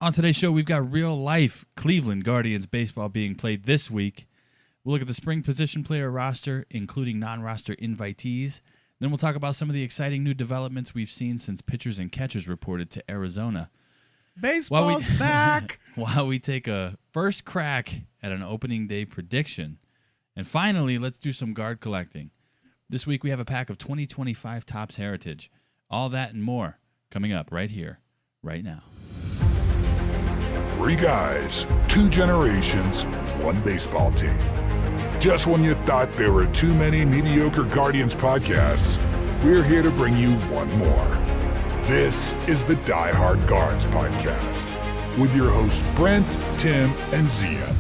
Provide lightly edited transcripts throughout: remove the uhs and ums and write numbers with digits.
On today's show, we've got real-life Cleveland Guardians baseball being played this week. We'll look at the spring position player roster, including non-roster invitees. Then we'll talk about some of the exciting new developments we've seen since pitchers and catchers reported to Arizona. Baseball's back! While we take a first crack at an opening day prediction. And finally, let's do some guard collecting. This week, we have a pack of 2025 Topps Heritage. All that and more coming up right here, right now. 3 guys, 2 generations, 1 baseball team. Just when you thought there were too many mediocre Guardians podcasts, we're here to bring you one more. This is the Die Hard Guards podcast with your hosts Brent, Tim, and Zian.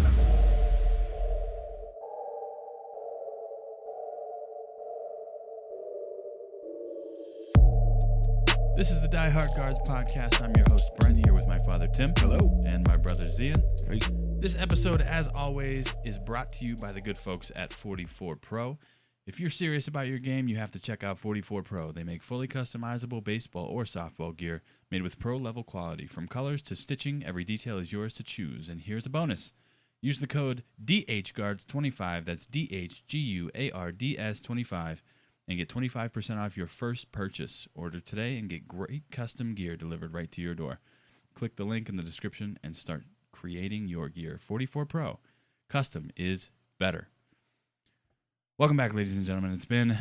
This is the Die Hard Guards podcast. I'm your host, Brent, here with my father, Tim. Hello. And my brother, Zian. Hey. This episode, as always, is brought to you by the good folks at 44 Pro. If you're serious about your game, you have to check out 44 Pro. They make fully customizable baseball or softball gear made with pro-level quality. From colors to stitching, every detail is yours to choose. And here's a bonus. Use the code DHGuards25, that's DHGUARDS25, and get 25% off your first purchase. Order today and get great custom gear delivered right to your door. Click the link in the description and start creating your gear. 44 Pro. Custom is better. Welcome back, ladies and gentlemen. It's been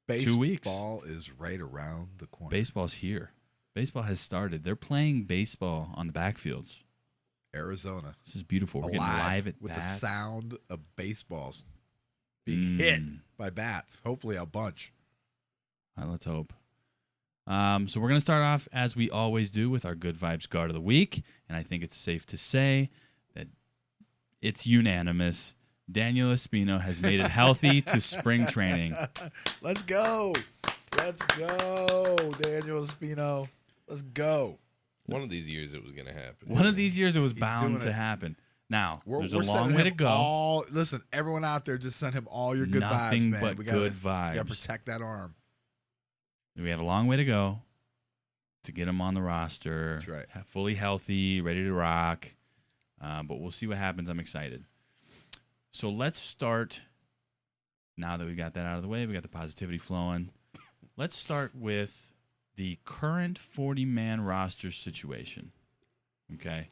2 weeks. Baseball is right around the corner. Baseball's here. Baseball has started. They're playing baseball on the backfields. Arizona. This is beautiful. We're getting live at with bats. the sound of baseballs being hit by bats. Hopefully a bunch. Let's hope. So we're going to start off, as we always do, with our Good Vibes Guard of the Week. And I think it's safe to say that it's unanimous. Daniel Espino has made it healthy to spring training. Let's go. Let's go, Daniel Espino. Let's go. One of these years it was going to happen. One of these years it was He's bound doing to it. happen. Now, there's We're a long sending way to him go. Listen, everyone out there, just send him all your good Nothing vibes, man. but good We got to vibes. protect that arm. We have a long way to go to get him on the roster. That's right. Fully healthy, ready to rock. But we'll see what happens. I'm excited. So let's start, now that we got that out of the way, we got the positivity flowing. Let's start with the current 40-man roster situation. Okay?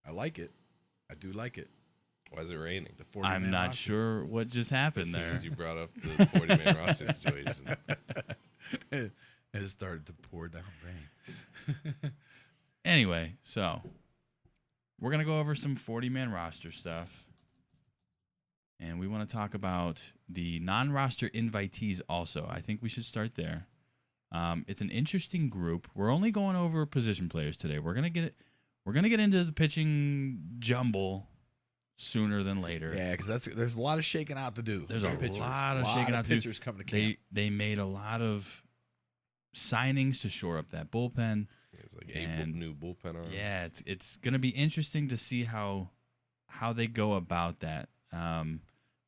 I like it. I do like it. Why is it raining? The 40 I'm not sure what just happened As soon there. as you brought up the 40-man roster situation. It started to pour down rain. Anyway, so we're going to go over some 40-man roster stuff. And we want to talk about the non-roster invitees also. I think we should start there. It's an interesting group. We're only going over position players today. We're gonna get into the pitching jumble sooner than later. Yeah, because there's a lot of shaking out to do. There's a pitchers. lot of shaking out to do. Pitchers coming to camp. They made a lot of signings to shore up that bullpen. It's like new bullpen arms. Yeah, it's gonna be interesting to see how they go about that.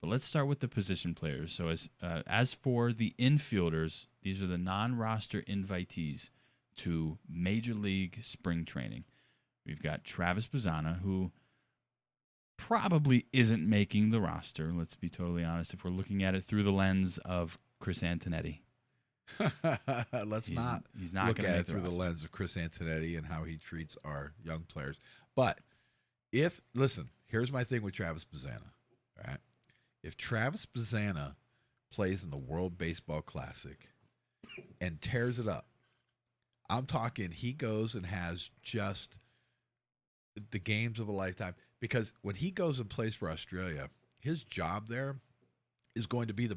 But let's start with the position players. So as for the infielders, these are the non-roster invitees to Major League spring training. We've got Travis Bazzana, who probably isn't making the roster. Let's be totally honest. If we're looking at it through the lens of Chris Antonetti, Let's not look at it through the lens of Chris Antonetti and how he treats our young players. But here's my thing with Travis Bazzana. All right. If Travis Bazzana plays in the World Baseball Classic and tears it up, I'm talking he goes and has just the games of a lifetime. Because when he goes and plays for Australia, his job there is going to be the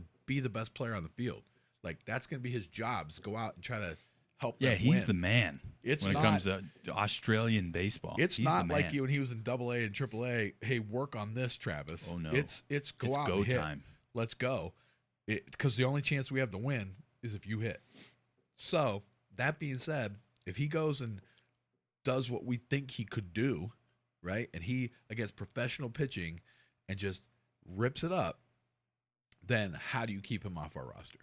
best player on the field. Like, that's going to be his job, is go out and try to help them he's win. the man when it comes to Australian baseball. It's He's not the like man. when he was in AA and AAA, hey, work on this, Travis. Oh, no. It's go It's out go and hit. time. Let's go. Because the only chance we have to win is if you hit. So, that being said, if he goes and does what we think he could do, right, and he, against professional pitching, and just rips it up, then how do you keep him off our roster?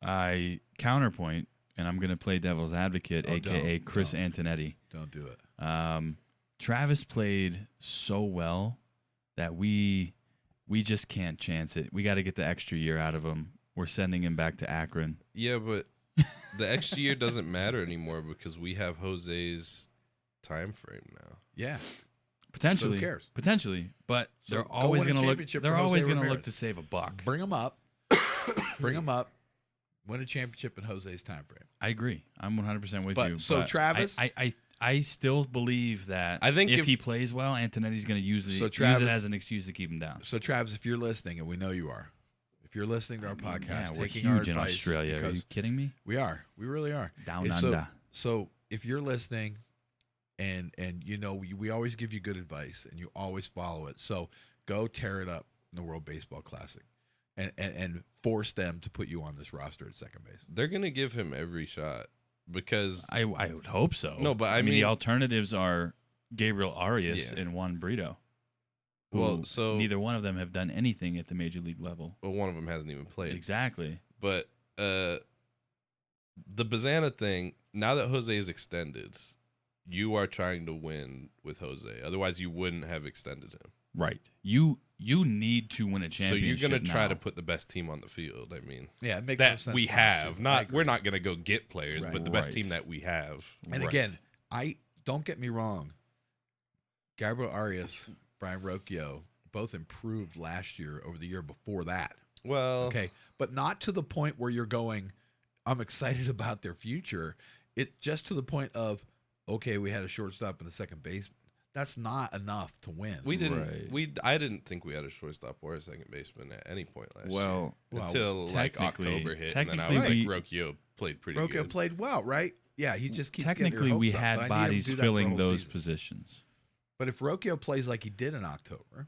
I counterpoint and I'm going to play devil's advocate, Oh, a.k.a. Chris Antonetti. Don't do it. Travis played so well that we just can't chance it. We got to get the extra year out of him. We're sending him back to Akron. Yeah, but the extra year doesn't matter anymore because we have Jose's time frame now. Yeah. Potentially, So who cares? Potentially, but So they're go always win a going to look. championship They're for Jose always going to Ramirez. look to save a buck. Bring him up. Bring him up. Win a championship in Jose's time frame. I agree. I'm 100% with But- you. so Travis- I still believe that. I think if if- he plays well, Antonetti's going to use it Travis- as an excuse to keep him down. So, Travis, if you're listening, and we know you are, if you're listening to our podcast, Yeah, we're taking our huge in advice, Australia. Are you because kidding me? we are, we really are. Down And so, under. So, if you're listening, and you know we always give you good advice, and you always follow it. So, go tear it up in the World Baseball Classic, and force them to put you on this roster at second base. They're gonna give him every shot because I would hope so. No, but I mean the mean- alternatives are Gabriel Arias Yeah. and Juan Brito. who Well, so- neither one of them have done anything at the major league level. one of them hasn't even played. Exactly. But the Bazana thing, now that Jose is extended, you are trying to win with Jose. Otherwise, you wouldn't have extended him. Right. You need to win a So championship. you're going to try now. to put the best team on the field. I mean, Yeah, it makes no that sense we not to. have. I Not agree. we're not going to go get players, Right. but the best Right. team that we have. And Right. again, I don't get me wrong. Gabriel Arias, Brian Rocchio, both improved last year over the year before that. Well, Okay, but not to the point where you're going, I'm excited about their future. It just to the point of, okay, we had a shortstop and a second base. That's not enough to win. we didn't. Right. I didn't think we had a shortstop or a second baseman at any point last Well, year until like technically- October hit, and then I technically was like, we- Rocchio played pretty Rocchio good. played well, right? Yeah, he just keeps getting Technically, your we hopes up, had but I need him to bodies do that for a filling whole those season. positions. But if Rocchio plays like he did in October,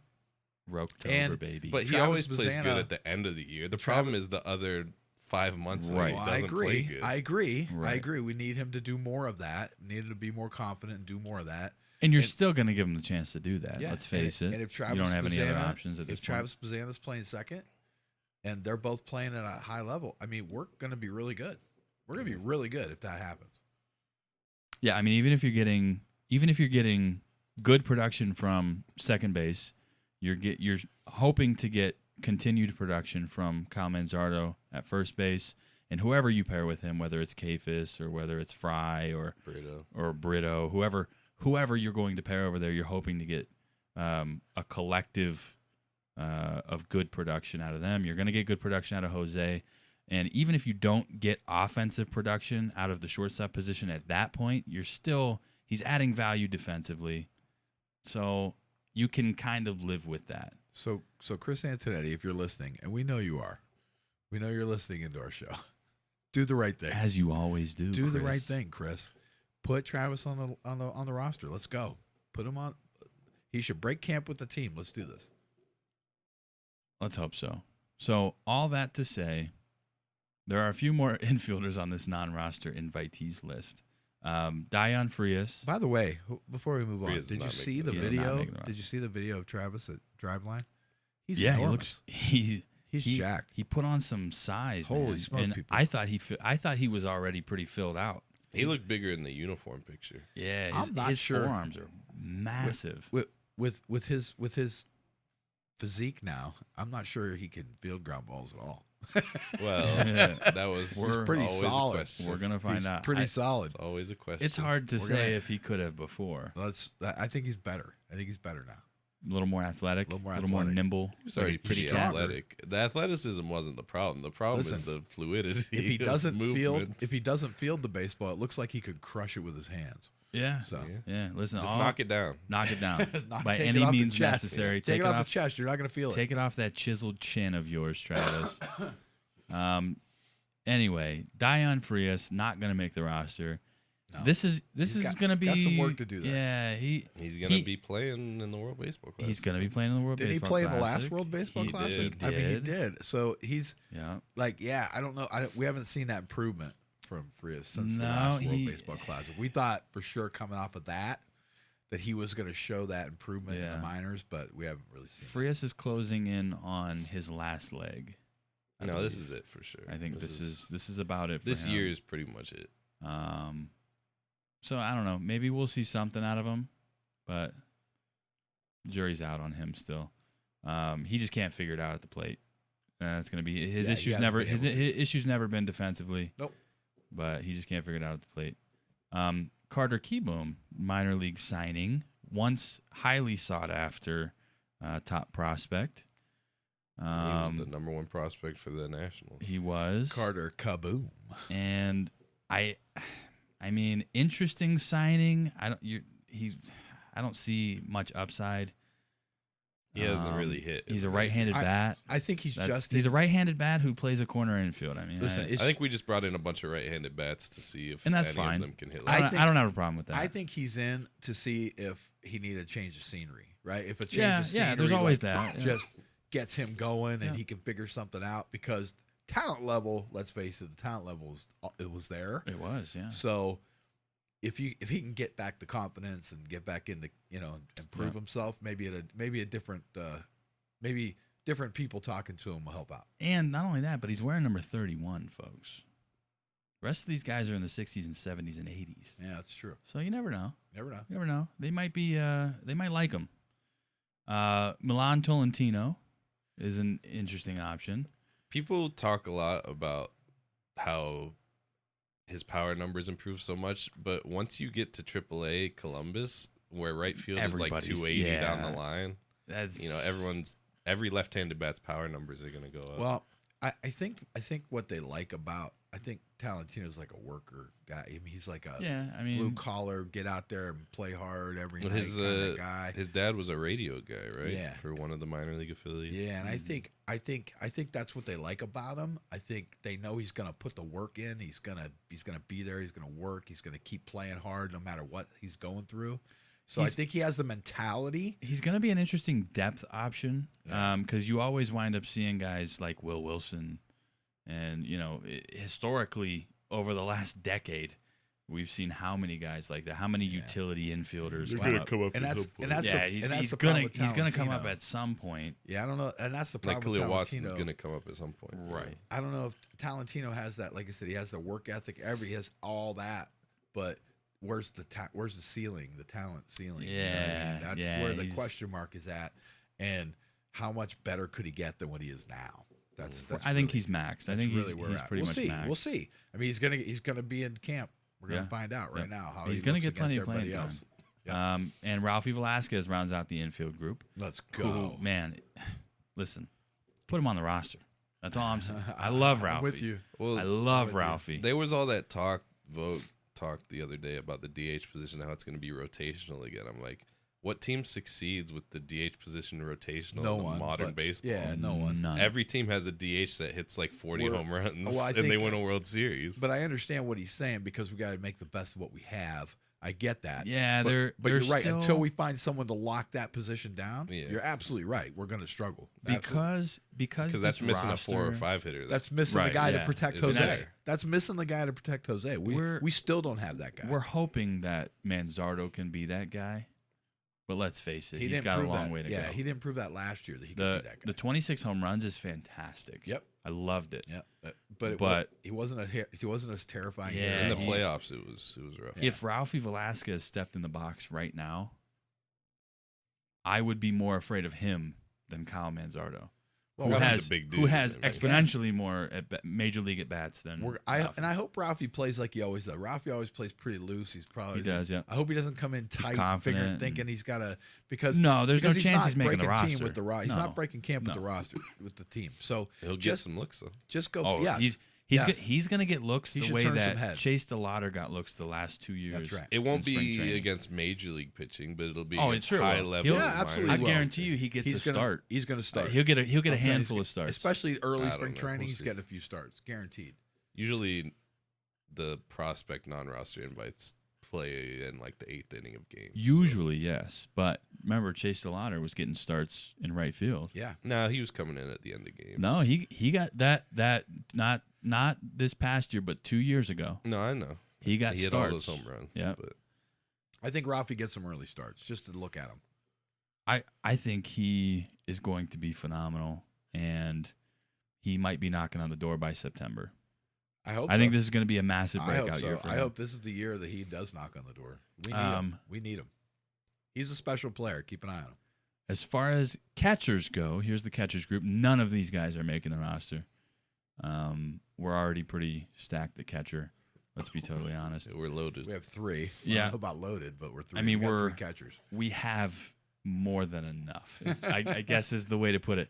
Rocktober, And- baby. But he Travis always plays Bazana- good at the end of the year. The problem is the other 5 months that Right. he well, doesn't play good. I agree. I Right. agree. We need him to do more of that. Need him to be more confident and do more of that. and you're and- still going to give him the chance to do that. Yeah, Let's face it. And if Travis you don't have any other Bazana- options at this if point. Travis Bazana's playing second, and they're both playing at a high level, I mean, we're going to be really good. We're going to be really good if that happens. Yeah, I mean, even if you're getting good production from second base, you're hoping to get continued production from Kyle Manzardo at first base, and whoever you pair with him, whether it's Kafis or whether it's Fry or Brito, whoever you're going to pair over there, you're hoping to get a collective of good production out of them. You're going to get good production out of Jose. And even if you don't get offensive production out of the shortstop position at that point, he's adding value defensively. So you can kind of live with that. So Chris Antonetti, if you're listening, and we know you are, we know you're listening into our show. Do the right thing. As you always do. Do the right Chris. thing, Chris. Put Travis on the roster. Let's go. Put him on. He should break camp with the team. Let's do this. Let's hope so. So all that to say, there are a few more infielders on this non-roster invitees list. Dion Frias. By the way, before we move on, Frias is did you not see making the the list. He is not video? making the roster. Did you see the video of Travis at Driveline? He's Yeah, enormous. He's jacked. He put on some size. Holy man. smoke, And people. I thought he was already pretty filled out. He looked bigger in the uniform picture. Yeah, I'm not his sure. forearms are massive. With his physique now, I'm not sure he can field ground balls at all. Well, that was We're pretty always solid. a question. We're gonna find He's out. pretty solid. It's always a question. It's hard to We're say gonna- if he could have before. I think he's better. I think he's better now. A little more athletic, A little more more athletic. nimble. He was already He's pretty stronger. athletic. The athleticism wasn't the problem. The problem is Listen, the fluidity. If he of doesn't movement. field the baseball, it looks like he could crush it with his hands. Yeah. So Yeah. Listen, just knock it down. knock it down Not by take any it off the means chest. necessary. Take it off the chest. You're not going to feel it. Take it off that chiseled chin of yours, Travis. Anyway, Dion Frias not going to make the roster. No. This is He's going to be got some work to do there. Yeah, He's going to be playing in the World Baseball Classic. He's going to be playing in the World Did he Baseball play in the last Classic. World Baseball He Classic? did. I mean, he did. So he's Yeah. like, yeah, I don't know. We haven't seen that improvement from Frias since the No, last World he- Baseball Classic. We thought for sure coming off of that he was going to show that improvement in the Yeah. minors, but we haven't really seen it. Frias is closing in on his last leg. believe. This is it for sure. I think this is about it. For this him. year is pretty much it. So I don't know. Maybe we'll see something out of him, but jury's out on him still. He just can't figure it out at the plate. It's going to be his issues. His issues never been defensively. Nope. But he just can't figure it out at the plate. Carter Kieboom, minor league signing, once highly sought after top prospect. He was the number one prospect for the Nationals. He was Carter Kaboom. and I mean, interesting signing. I don't see much upside. He hasn't really hit. He's a right-handed bat. I think He's a right-handed bat who plays a corner infield. I mean, Listen, I think we just brought in a bunch of right-handed bats to see if and that's any fine. of them can hit. I Like don't have a problem with that. I think he's in to see if he needed a change of scenery, right? If a change of scenery, there's always like, that. Yeah. just gets him going and he can figure something out because talent level, let's face it, the talent level was there. It was, yeah. So if he can get back the confidence and get back in the and prove himself, maybe a different maybe different people talking to him will help out. And not only that, but he's wearing number 31, folks. The rest of these guys are in the 60s and 70s and 80s. Yeah, that's true. So you never know. Never know. You never know. They might be. They might like him. Milan Tolentino is an interesting option. people talk a lot about how his power numbers improve so much, but once you get to AAA Columbus, where right field is like 280 down the line, that's every left-handed bat's power numbers are going to go up. Well, I think what they like about Talentino's like a worker guy. I mean, he's like a blue collar, get out there and play hard every night kind of guy. His dad was a radio guy, right? Yeah. For one of the minor league affiliates. Yeah, and I think that's what they like about him. I think they know he's gonna put the work in. He's gonna be there. He's gonna work. He's gonna keep playing hard no matter what he's going through. So I think he has the mentality. He's going to be an interesting depth option because you always wind up seeing guys like Will Wilson. And, historically, over the last decade, we've seen how many guys like that, how many utility infielders They're going to come up and at that's, some point. and that's yeah, the, he's and that's the going problem to come up at some point. Yeah, I don't know. And that's the problem Like with Khalil Watson's Talentino. going to come up at some point. Right. I don't know if Talentino has that. Like I said, he has the work ethic. He has all that. But where's the ceiling, the talent ceiling? Yeah. You know what I mean? That's where the question mark is at. And how much better could he get than what he is now? I think he's maxed. I think he's pretty much maxed. We'll see. I mean, he's gonna be in camp. We're gonna find out right now how he's going to get plenty of playing time. Yep. And Ralphie Velasquez rounds out the infield group. Let's go, man. Listen, put him on the roster. That's all I'm saying. I love Ralphie. I'm with you. Well, I love Ralphie. There was all that talk the other day about the DH position, how it's going to be rotational again. I'm like, what team succeeds with the DH position rotational in modern baseball? Yeah, no one. None. Every team has a DH that hits like 40 home runs, and they win a World Series. But I understand what he's saying because we got to make the best of what we have. I get that. Yeah, but they're you're right. still, Until we find someone to lock that position down, you're absolutely right. We're going to struggle because that's missing roster, a 4 or 5 hitter. That's missing the guy to protect Jose. That's missing the guy to protect Jose. We still don't have that guy. We're hoping that Manzardo can be that guy, but let's face it, he's got a long way to go. Yeah, he didn't prove that last year that he could be that guy. The 26 home runs is fantastic. Yep, I loved it. Yep, but he wasn't as terrifying. Yeah, in the playoffs, it was rough. Yeah. If Ralphie Velasquez stepped in the box right now, I would be more afraid of him than Kyle Manzardo, who has exponentially more major league at bats than. I hope Ralphie plays like he always does. Ralphie always plays pretty loose. He does. Yeah. I hope he doesn't come in tight, thinking he's got to there's no chance he's making the roster. He's not breaking camp with the roster with the team. So he'll get some looks though. Just go. He's going to get looks the way that Chase DeLauder got looks the last 2 years. That's right. It won't be against major league pitching, but it'll be high level. Yeah, absolutely. I guarantee you, he gets a start. He's going to start. He'll get a handful of starts, especially early spring training. He's getting a few starts, guaranteed. Usually, the prospect non-roster invites play in like the 8th inning of games. Usually, yes, but remember Chase DeLauder was getting starts in right field. Yeah, no, he was coming in at the end of games. No, he got that not this past year, but 2 years ago. No, I know he got starts. Had all those home runs. Yeah, but I think Ralphie gets some early starts just to look at him. I think he is going to be phenomenal, and he might be knocking on the door by September. I hope. I think this is going to be a massive breakout year for him. I hope this is the year that he does knock on the door. We need him. We need him. He's a special player. Keep an eye on him. As far as catchers go, here's the catchers group. None of these guys are making the roster. We're already pretty stacked at catcher. Let's be totally honest. Yeah, we're loaded. We have 3. Yeah. I don't know about loaded, but we're 3. I mean, we're 3 catchers. We have more than enough, I guess is the way to put it.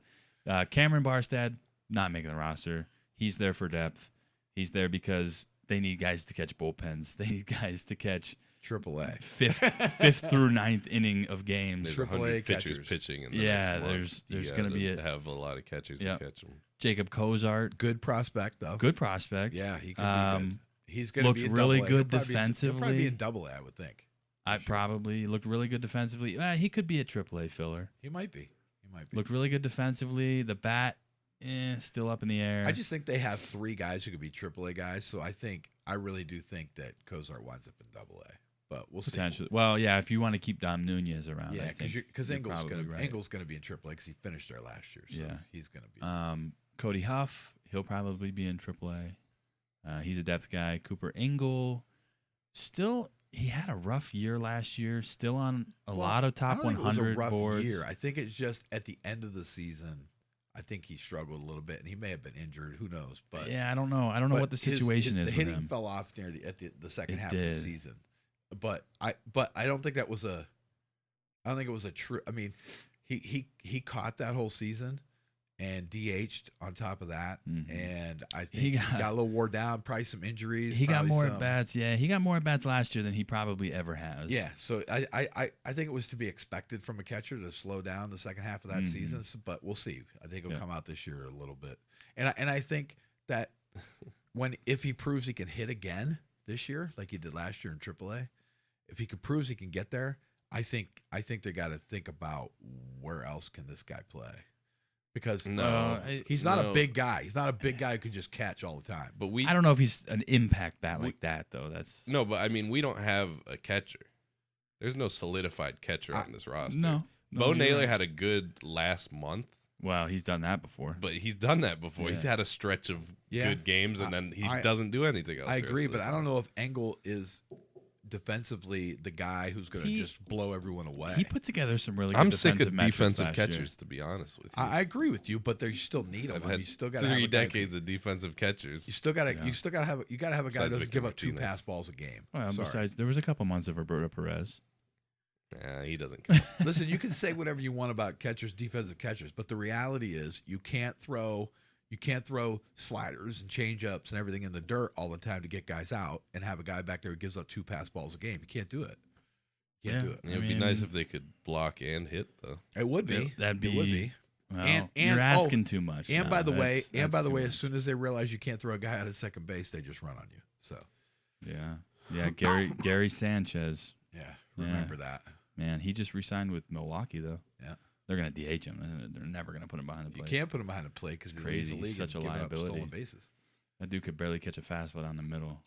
Cameron Barstad, not making the roster. He's there for depth. He's there because they need guys to catch bullpens. They need guys to catch AAA. fifth through ninth inning of games. There's AAA pitchers catchers. pitching in the Yeah, next month. there's going to be have a lot of catchers to catch them. Jacob Cozart, Good prospect, though. good prospect. Yeah, he could be good. He's going to looked be in really AA. good He'll probably defensively. He'll probably be in AA, I would think. I probably looked really good defensively. He could be a AAA filler. He might be. Looked really good defensively. The bat, still up in the air. I just think they have 3 guys who could be AAA guys. So I really do think that Cozart winds up in AA. But we'll see. Potentially. Well, yeah, if you want to keep Dom Nunez around. Yeah, because Engel's going right. to be in AAA because he finished there last year. So Yeah. he's going to be. Cody Huff, he'll probably be in AAA. He's a depth guy. Cooper Engel, he had a rough year last year. Still on a lot of top 100 it was a rough boards. year. I think it's just at the end of the season. I think he struggled a little bit, and he may have been injured. Who knows? But yeah, I don't know. I don't know what the situation is. The with hitting him. fell off near the second half did. of the season. But I don't think that was a. I don't think it was a true. I mean, he caught that whole season, and DH'd on top of that, and I think he got a little wore down. Probably some injuries. He got more at bats. Yeah, he got more at bats last year than he probably ever has. Yeah, so I think it was to be expected from a catcher to slow down the second half of that season. So, but we'll see. I think he'll come out this year a little bit, and I think that if he proves he can hit again this year like he did last year in AAA, if he proves he can get there, I think they got to think about where else can this guy play. Because he's not a big guy. He's not a big guy who can just catch all the time. But I don't know if he's an impact bat like that though. That's but I mean, we don't have a catcher. There's no solidified catcher on this roster. No, Bo Naylor had a good last month. Well, he's done that before. But he's done that before. Yeah. He's had a stretch of good games, and then he doesn't do anything else. I agree, but I don't know if Engel is defensively the guy who's going to just blow everyone away. He put together some really good I'm sick of metrics defensive last catchers, to be honest with you. I agree with you, but you still need them. I've had you still got 3 decades of defensive catchers. You still got to have a guy who doesn't give up 2 Martinez. pass balls a game. Well, besides, there was a couple months of Roberto Perez. He doesn't count. Listen, you can say whatever you want about catchers, defensive catchers, but the reality is you can't throw sliders and change-ups and everything in the dirt all the time to get guys out and have a guy back there who gives up 2 pass balls a game. You can't do it. You can't do it. It would be nice if they could block and hit, though. It would be. That'd be. It would be. Well, And you're asking too much. And by the way, that's too as soon as they realize you can't throw a guy out at second base, they just run on you. So yeah, Gary Sanchez. yeah, remember that. Man, he just re-signed with Milwaukee though. Yeah. They're gonna DH him. They're never gonna put him behind the plate. You can't put him behind the plate because he's Crazy. the league He's such a and giving up liability. stolen bases. That dude could barely catch a fastball down the middle.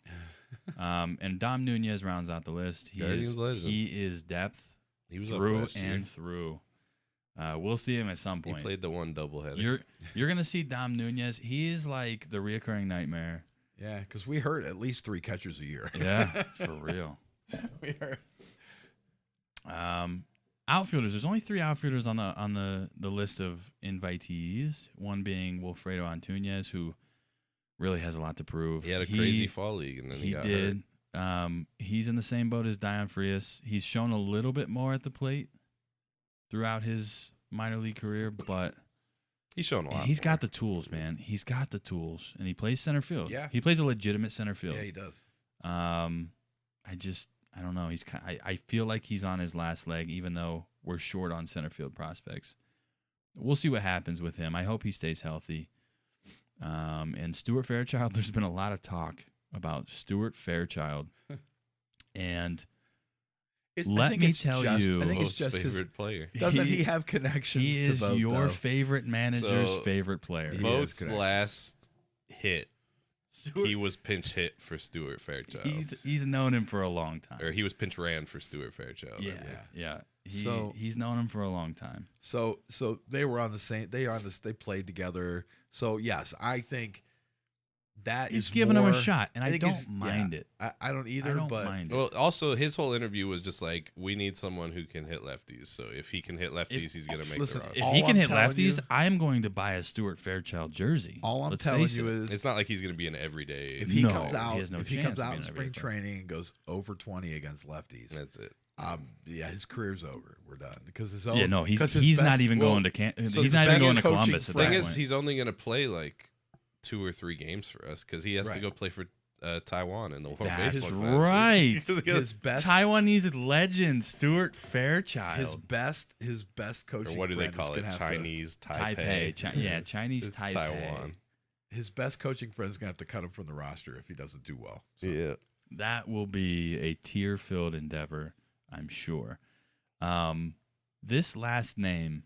And Dom Nunez rounds out the list. He is depth. He was up through last year. and through. We'll see him at some He point. played the one doubleheader. You're gonna see Dom Nunez. He is like the reoccurring nightmare. Yeah, because we hurt at least 3 catchers a year. Yeah, for real. We hurt. Outfielders. There's only 3 outfielders on the list of invitees. One being Wilfredo Antunez, who really has a lot to prove. He had a crazy fall league, and then he got did. hurt. He's in the same boat as Dion Frias. He's shown a little bit more at the plate throughout his minor league career, but He's shown a lot. He's got the tools, man. He's got the tools, and he plays center field. Yeah, he plays a legitimate center field. Yeah, he does. I don't know. I feel like he's on his last leg, even though we're short on center field prospects. We'll see what happens with him. I hope he stays healthy. And Stuart Fairchild, there's been a lot of talk about Stuart Fairchild, and let me tell you, I think it's just favorite player. Doesn't he have connections? He is to Vogt, your though? favorite manager's favorite player. Vogt's last hit he was pinch hit for Stuart Fairchild. He's known him for a long time. Or he was pinch ran for Stuart Fairchild. Yeah. He's known him for a long time. So they were on the same. They played together. So yes, I think that he's is giving more, him a shot, and I don't mind it. I don't either. I don't but mind it. Well, also his whole interview was just like, we need someone who can hit lefties. So if he can hit lefties, he's gonna make listen, the If roster. all he can I'm hit telling lefties, you- I am going to buy a Stuart Fairchild jersey. all I'm Let's telling face you it. is, It's not like he's gonna be an everyday. if he No, comes out, he has no if he chance comes of out being in a spring everyday. training and goes over 20 against lefties, That's it. his career's over. We're done because his Yeah, no, he's 'cause his he's best- not even well, going to so he's the not even best going to coaching Columbus at that Thing point. is, he's only gonna play like 2 or 3 games for us because he has to Right. go play for Taiwan in the World That's Baseball Classic. right. his best Taiwanese legend Stuart Fairchild. his best coaching. Or what do they friend is call it? gonna have to- Chinese Taipei. Chinese It's Taipei. Taiwan. his best coaching friend's gonna have to cut him from the roster if he doesn't do well. So, Yeah. That will be a tear-filled endeavor, I'm sure. This last name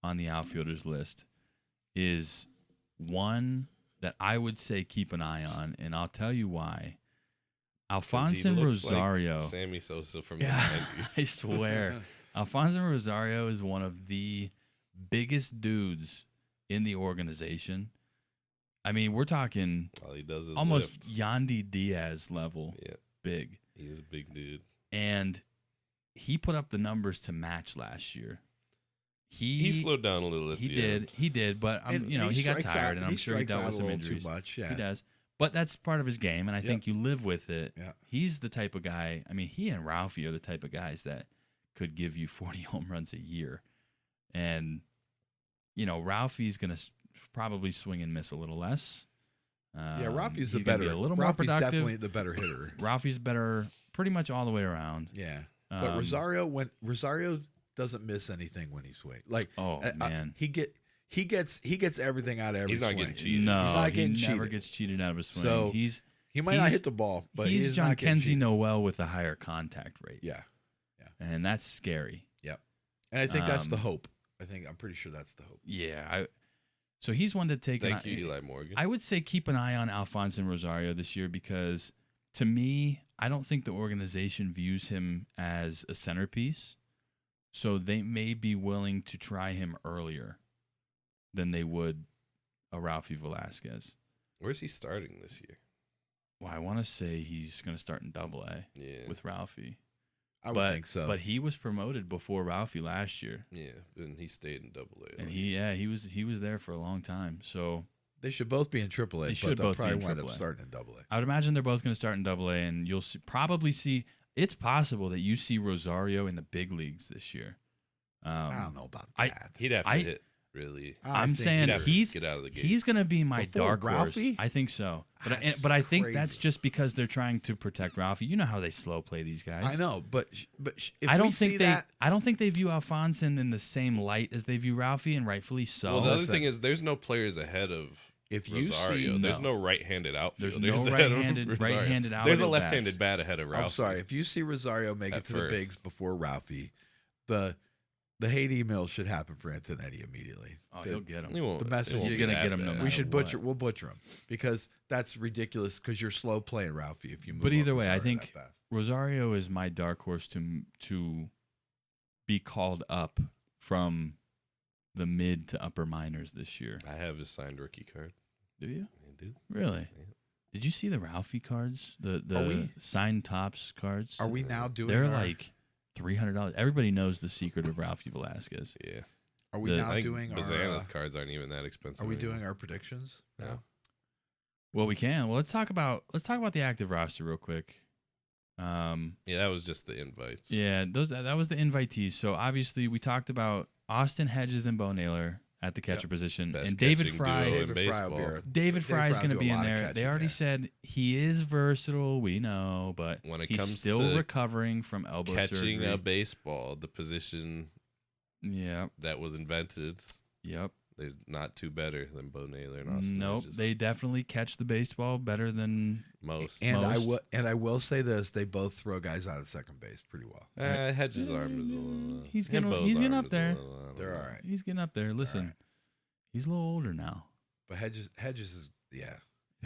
on the outfielders list is one that I would say keep an eye on, and I'll tell you why. 'Cause Alfonso he looks like Rosario. Sammy Sosa from Yeah, the I 90s. swear. Alfonso Rosario is one of the biggest dudes in the organization. I mean, we're talking All he does is almost lift. Yandy Diaz level Yeah. big. He's a big dude. And he put up the numbers to match last year. He slowed down a little at He the did. end. He did, but And he got strikes tired, out- and I'm sure he strikes dealt out with a some little injuries. Too much, yeah. He does. But that's part of his game, and I think you live with it. Yeah. He's the type of guy. I mean, he and Ralphie are the type of guys that could give you 40 home runs a year. And, Ralphie's going to probably swing and miss a little less. Yeah, Ralphie's he's the gonna better. be a little more Ralphie's productive. definitely the better hitter. Ralphie's better pretty much all the way around. Yeah, but Rosario doesn't miss anything when he swings. Like, Oh, man. he gets everything out of every He's not swing. getting cheated. No, He's not he getting never cheated. gets cheated out of a swing. So, He might not he's- hit the ball, but he's he's John not getting Kenzie cheated. Noel with a higher contact rate. Yeah, And that's scary. yep. And I think that's the hope. I'm pretty sure that's the hope. Yeah. So he's one to take. Thank you, Eli Morgan. I would say keep an eye on Alfonso Rosario this year because, to me, I don't think the organization views him as a centerpiece. So they may be willing to try him earlier than they would a Ralphie Velasquez. Where's he starting this year? Well, I want to say he's going to start in AA Yeah. with Ralphie. I would think so. But he was promoted before Ralphie last year. Yeah, and he stayed in AA. And he was there for a long time. So they should both be in AAA. They should but they'll both be probably in wind up AAA. starting in AA. I would imagine they're both going to start in AA, and you'll probably see. It's possible that you see Rosario in the big leagues this year. I don't know about I- that. He'd have to hit, really. I'm think saying he'd have to he's get out of the gate. he's going to be my Before dark horse. Ralphie? I think so, That's but I think crazy. that's just because they're trying to protect Ralphie. You know how they slow play these guys. I know, but if I don't we think see they. that, I don't think they view Alfonso in the same light as they view Ralphie, and rightfully so. Well, the other listen. thing is, there's no players ahead of if you Rosario. see, There's No. no right-handed outfield. There's no ahead of right-handed Rosario. outfield There's a bats. left-handed bat ahead of Ralphie. I'm sorry, if you see Rosario make it At to the first. bigs before Ralphie, the hate email should happen for Antonetti immediately. Oh, The- he'll get him. He won't- The message it won't He's be gonna that get him no bad. matter we should what. we'll butcher him because that's ridiculous because you're slow playing Ralphie if you move But either up way, I Rosario think that fast. Rosario is my dark horse to be called up from the mid to upper minors this year. I have his signed rookie card. Do you? I do. Really? Did you see the Ralphie cards? Are The we- signed tops cards? Are we now doing They're our, like $300. Everybody knows the secret of Ralphie Velasquez. Yeah. are we the- now I think doing our Bazana's cards aren't even that expensive. are we anymore. doing our predictions now? Well, we can. Well, let's talk about the active roster real quick. Yeah, that was just the invites. Yeah, that was the invitees. So obviously we talked about Austin Hedges and Bo Naylor at the catcher position, Best and David catching Fry. duo in David Fry will baseball. be our- David Fry is Fry going to will do be a in lot of there. catching, They already yeah. said he is versatile. We know, but When it he's comes still to recovering from elbow Catching surgery. a baseball, the position Yep. that was invented, Yep. there's not two better than Bo Naylor and Austin. Nope. Hedges. They definitely catch the baseball better than. most. And Most. I will say this: they both throw guys out of second base pretty well. Hedges' arm is a little. He's and getting- Bo's he's getting arm up is a there. little, I don't They're know. all right, He's getting up there. Listen, right. he's a little older now. but Hedges is yeah.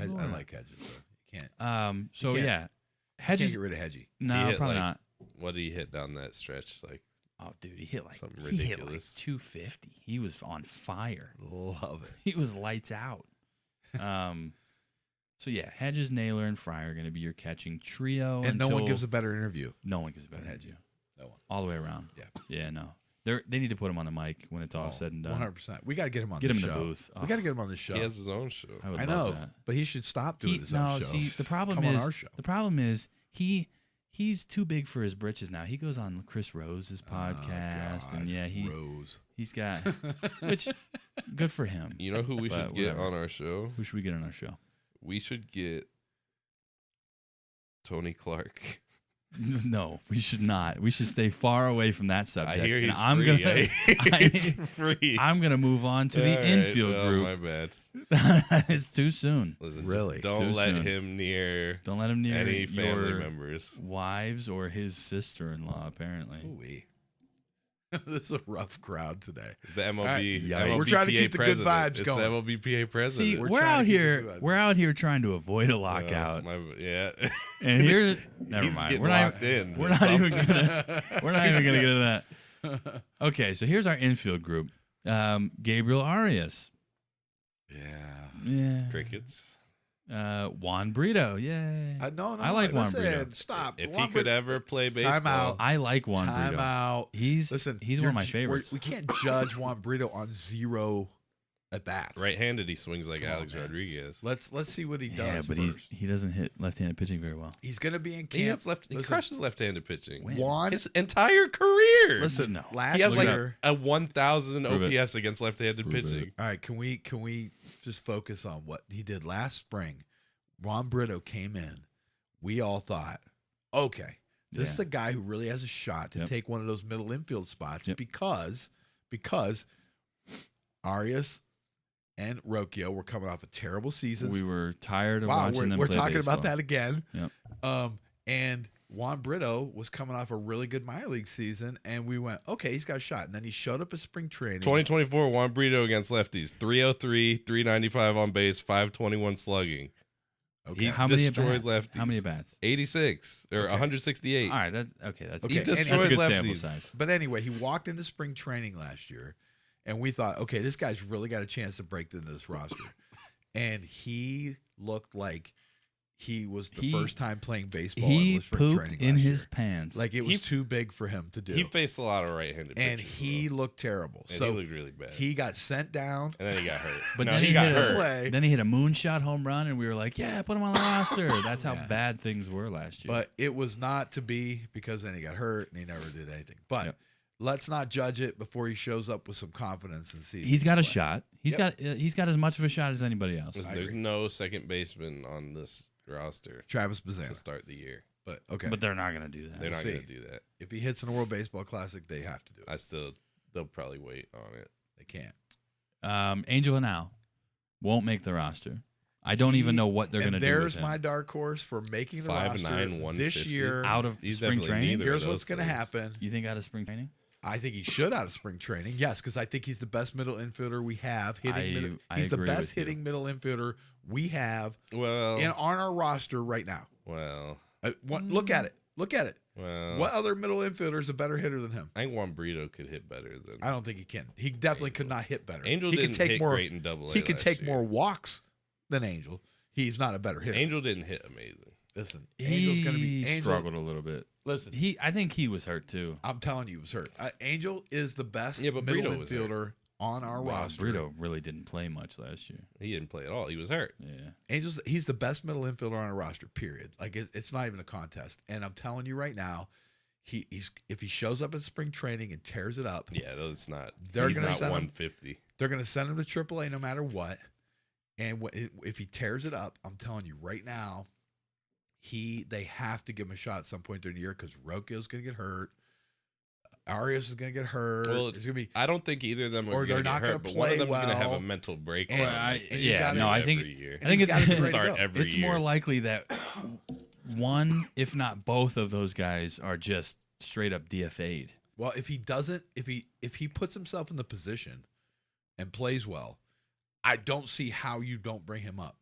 I like Hedges. Though. You can't. So can't- yeah, Can't Hedges. get rid of Hedgie. No, He hit, probably like, not. What did he hit down that stretch? Like, Oh, dude, he hit like something he hit like ridiculous. 250. He was on fire. Love it. He was lights out. So yeah, Hedges, Naylor, and Fry are going to be your catching trio. And no one until- gives a better interview. no one gives a better than Hedges. No one. All the way around. Yeah. Yeah, no. They need to put him on the mic when it's all said and done. 100%. We got to get him on Get the him show. in the booth. We got to get him on the show. he has his own show. I would I love know, that. but he should stop doing his own show. See, the problem Come on is our show. the problem is he's too big for his britches now. He goes on Chris Rose's podcast, and yeah, Rose. he's got which good for him. You know who we But should get whatever. on our show? Who should we get on our show? We should get Tony Clark. No, we should not. We should stay far away from that subject. I hear And he's I'm free. gonna He's free. I'm gonna move on to the All right. infield Oh, group. my bad. It's too soon. Listen, Really? just don't Too let soon. him near Don't let him near any family your members. wives or his sister-in-law. Apparently, Ooh-wee. This is a rough crowd today. It's the MLB. All right. MLBPA We're trying to keep the good president. vibes it's going. the MLBPA president. see, We're we're trying out to keep it here. good. We're out here trying to avoid a lockout. Yeah. And here, never He's mind. getting We're not. locked in. We're not even gonna. We're not even gonna get into that. Okay, so here's our infield group: Gabriel Arias, yeah, Crickets. Juan Brito, yay. No, I like Juan listen, Brito. Stop. If Juan he could Brito- ever play Time baseball, out. I like Juan Time Brito. out. He's Listen, one of my you're- favorites. We can't judge Juan Brito on 0 at bats. right-handed, he swings like Come on, Alex man. Rodriguez. Let's see what he does. Yeah, but first. he doesn't hit left-handed pitching very well. He's going to be in camp. He hits left. He Listen, crushes left-handed pitching. When? Juan. His entire career. Listen, No. last he has like year. a 1,000 Prove it. OPS against left-handed Prove pitching. it. All right, can we just focus on what he did last spring? Juan Brito came in. We all thought, okay, this is a guy who really has a shot to Yep. take one of those middle infield spots Yep. because Arias and Rocchio were coming off of terrible seasons. We were tired of Wow, watching them we're play talking baseball. about that again. Yep. And Juan Brito was coming off a really good minor league season, and we went, okay, he's got a shot. And then he showed up at spring training. 2024 Juan Brito against lefties. 303, 395 on base, 521 slugging. Okay. He How many destroys at-bats? lefties. How many bats? 86 or 168. All right, that's okay. That's Okay, He and that's destroys a good lefties. sample size. But anyway, he walked into spring training last year, and we thought, okay, this guy's really got a chance to break into this roster. And he looked like he was the first time playing baseball He in spring pooped training in last his year. pants. Like it was too big for him to do. He faced a lot of right-handed pitchers. and he looked terrible. And So he looked really bad. he got sent down. and then he got hurt. but no, then he got hit hurt. Play. Then he hit a moonshot home run, and we were like, "Yeah, put him on the roster." That's how Yeah. bad things were last year. But it was not to be because then he got hurt and he never did anything. But Yep. let's not judge it before he shows up with some confidence and see. if he's he got can a play. shot. He's got as much of a shot as anybody else. Listen, I there's agree. no second baseman on this roster Travis to Bazzana. start the year. But okay, But they're not going to do that. They're not see. going to do that. if he hits in the World Baseball Classic, they have to do it. They'll probably wait on it. They can't. Angel Hanal won't make the roster. I don't even know what they're going to do with There's him. my dark horse for making the 5'9", roster 150. this year. Out of He's spring definitely training? neither. Here's of what's those going to things. happen. You think out of spring training? I think he should out of spring training. Yes, because I think he's the best middle infielder we have. I He's the agree best with you. hitting middle infielder we have Well, on our roster right now. Look at it. Look at it. well. What other middle infielder is a better hitter than him? I think Juan Brito could hit better than I don't think he can. He definitely could not hit better. Angel. He Didn't could take hit more. great in Double A. He could last take year. more walks than Angel. He's not a better hitter. Angel didn't hit amazing. Listen, Angel's going to be He Angel. struggled a little bit. Listen, I think he was hurt too. I'm telling you, he was hurt. Angel is the best Yeah, but middle Brito was infielder on our roster. Brito really didn't play much last year. He didn't play at all. He was hurt. Yeah. He's the best middle infielder on our roster. Period. Like it's not even a contest. And I'm telling you right now, he's if he shows up at spring training and tears it up, Yeah, that's not. They're He's gonna not send him- 150. they're going to send him to AAA no matter what. And if he tears it up, I'm telling you right now, they have to give him a shot at some point during the year because Rocchio's going to get hurt. Arias is going to get hurt. Well, it's going to be. I don't think either of them Or are they're going to not get gonna hurt, but one of play them's going to have well. a mental break. And- on him. and you gotta- I Every think year. I think he's got it's to be ready to start go. every it's year. more likely that one, if not both of those guys are just straight up DFA'd. Well, if he doesn't, if he puts himself in the position and plays well, I don't see how you don't bring him up.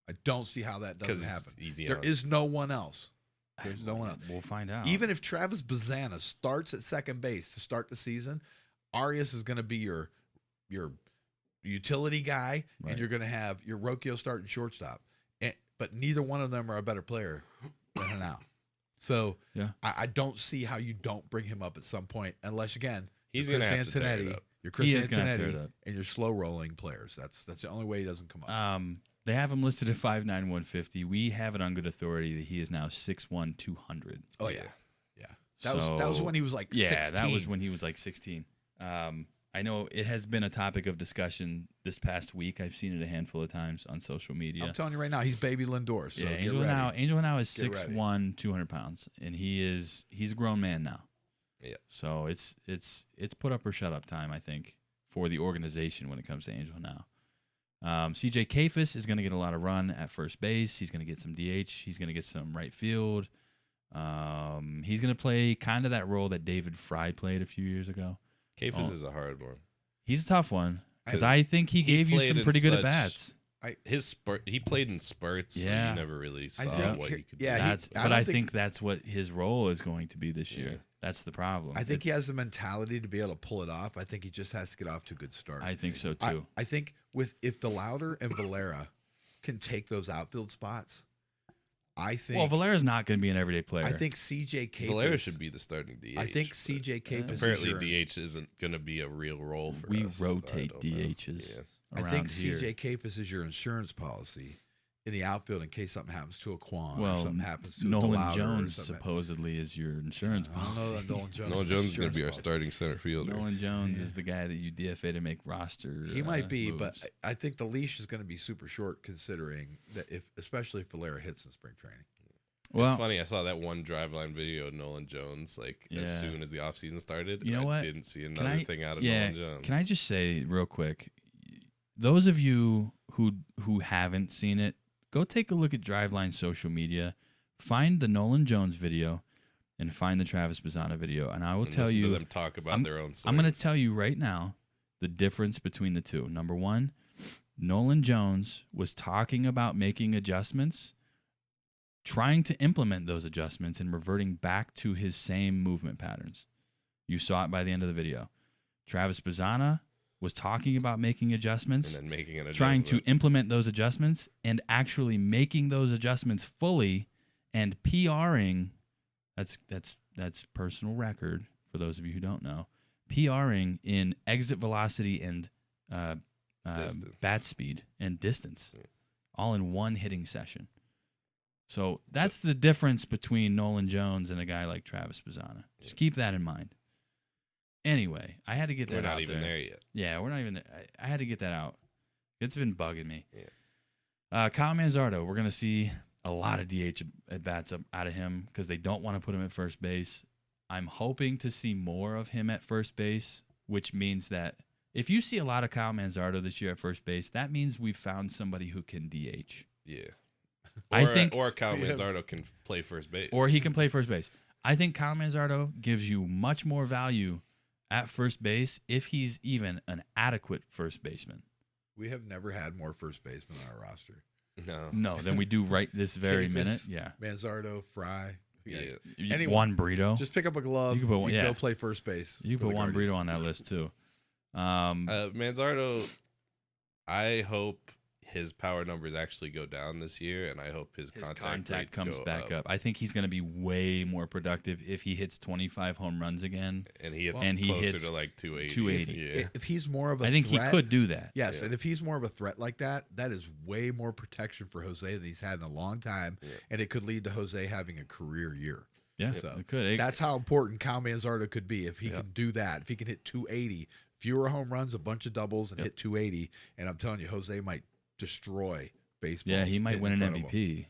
I don't see how that doesn't happen. Easy There is no one else. There's no one else. We'll find out. Even if Travis Bazzana starts at second base to start the season, Arias is going to be your utility guy, Right. and you're going to have your Rocchio starting shortstop. But neither one of them are a better player than Hanau. So Yeah. I don't see how you don't bring him up at some point, unless again He's you're going to Chris have to tear it Antonetti, up. you're Chris He is gonna have to tear Antonetti, it up. and you're slow rolling players. That's the only way he doesn't come up. They have him listed at 5'9", 150. We have it on good authority that he is now 6'1", 200. Oh yeah. That was when he was like 16. that was when he was like 16. I know it has been a topic of discussion this past week. I've seen it a handful of times on social media. I'm telling you right now, he's baby Lindor. So yeah, get Angel ready. Hanau is Get ready. 6'1", 200 pounds, and he's a grown man now. Yeah. So it's put up or shut up time, I think, for the organization when it comes to Angel Hanau. CJ Kafis is going to get a lot of run at first base. He's going to get some DH. He's going to get some right field. He's going to play kind of that role that David Fry played a few years ago. Kafis is a hard one. He's a tough one because I think he gave you played some in pretty good such- at bats. He played in spurts, Yeah. so you never really saw think what he- he could yeah, do. I think that's what his role is going to be this year. Yeah. That's the problem. I think he has the mentality to be able to pull it off. I think he just has to get off to a good start. I think so too. I think if DeLauder and Valera can take those outfield spots, I think. Well, Valera's not going to be an everyday player. I think CJ Kafis. Valera should be the starting DH. I think but CJ Kafis. apparently is your, DH isn't going to be a real role for we us. so I rotate don't know. DHs. Yeah. I Around think here. CJ Kafis is your insurance policy in the outfield in case something happens to a Quan or Well, something happens to a Nolan DeLauder or Jones something. supposedly is your insurance I don't know policy. that Nolan Jones. Nolan is Jones is going to be our insurance policy. starting center fielder. Nolan Jones is the guy that you DFA to make roster. He might be, but moves. I think the leash is going to be super short considering that especially if Valera hits in spring training. well, It's funny. I saw that one driveline video of Nolan Jones Yeah. as soon as the offseason started. You know what? I didn't see another thing out of yeah, Nolan Jones. Can I just say real quick, those of you who haven't seen it, go take a look at Driveline social media, find the Nolan Jones video, and find the Travis Bazzana video, and I will tell listen to you. them talk about their own. I'm going to swings. tell you right now the difference between the two. Number one, Nolan Jones was talking about making adjustments, trying to implement those adjustments, and reverting back to his same movement patterns. You saw it by the end of the video. Travis Bazzana was talking about making adjustments, and then making an trying to adjustment. implement those adjustments, and actually making those adjustments fully and PRing. That's personal record for those of you who don't know. PRing in exit velocity and Distance. bat speed and distance, all in one hitting session. So that's the difference between Nolan Jones and a guy like Travis Bazzana. Just keep that in mind. Anyway, I had to get We're that out not even there yet. Yeah, we're not even there. I had to get that out. It's been bugging me. Yeah. Kyle Manzardo, we're going to see a lot of DH at bats out of him because they don't want to put him at first base. I'm hoping to see more of him at first base, which means that if you see a lot of Kyle Manzardo this year at first base, that means we've found somebody who can DH. Yeah. I think, or Kyle Manzardo can play first base. or he can play first base. I think Kyle Manzardo gives you much more value at first base if he's even an adequate first baseman. We have never had more first basemen on our roster. No, than we do right this very Kafis, minute. Yeah. Manzardo, Fry. Yeah. Anyone. Juan Brito. Just pick up a glove. You can put one- you can yeah. go play first base. You for can put the Juan Brito Guardians. on that list too. Manzardo, I hope his power numbers actually go down this year, and I hope his contact rates comes go back up. I think he's going to be way more productive if he hits 25 home runs again. And he hits And he closer hits to like 280. 280. Yeah. If he's more of a I think threat, he could do that. Yes, Yeah. and if he's more of a threat like that, that is way more protection for Jose than he's had in a long time, and it could lead to Jose having a career year. Yeah, So it could. that's how important Kyle Manzardo could be if he can do that. If he can hit 280, fewer home runs, a bunch of doubles, and hit 280, and I'm telling you, Jose might destroy baseball. Yeah, he might win an MVP.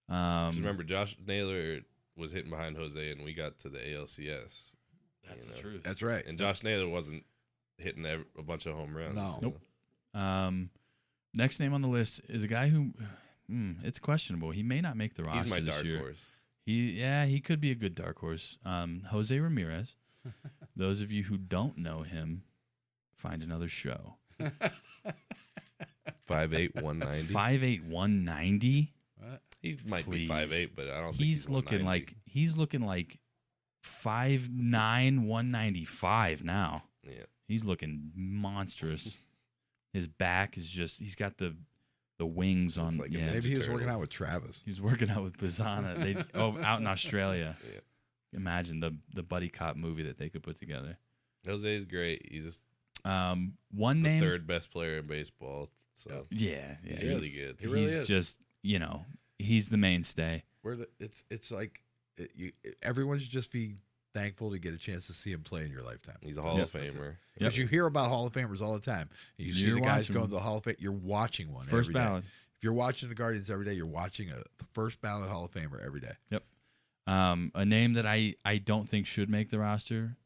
Just remember, Josh Naylor was hitting behind Jose, and we got to the ALCS. That's the truth. That's right. And Josh Naylor wasn't hitting a bunch of home runs. No. Nope. Next name on the list is a guy who, it's questionable. He may not make the roster He's my this dark year. horse. He could be a good dark horse. Jose Ramirez. Those of you who don't know him, find another show. 5'8", 190. 5'8", 190. He might Please. be 5'8", but I don't think He's looking 190. like 5'9", 195 now. Yeah. He's looking monstrous. His back is just, he's got the wings on. like a yeah. Maybe he was Turtle. working out with Travis. He was working out with Bazana. Out in Australia. Yeah. Imagine the buddy cop movie that they could put together. Jose's great. He's One the name. third best player in baseball. So Yeah. he's really good. He really he's is. just, he's the mainstay. It's like everyone should just be thankful to get a chance to see him play in your lifetime. He's a Hall of Famer. Because you hear about Hall of Famers all the time. You see You're the guys watching going one. to the Hall of Fame. You're watching one First every day. ballot. If you're watching the Guardians every day, you're watching a first ballot Hall of Famer every day. Yep. A name that I don't think should make the roster,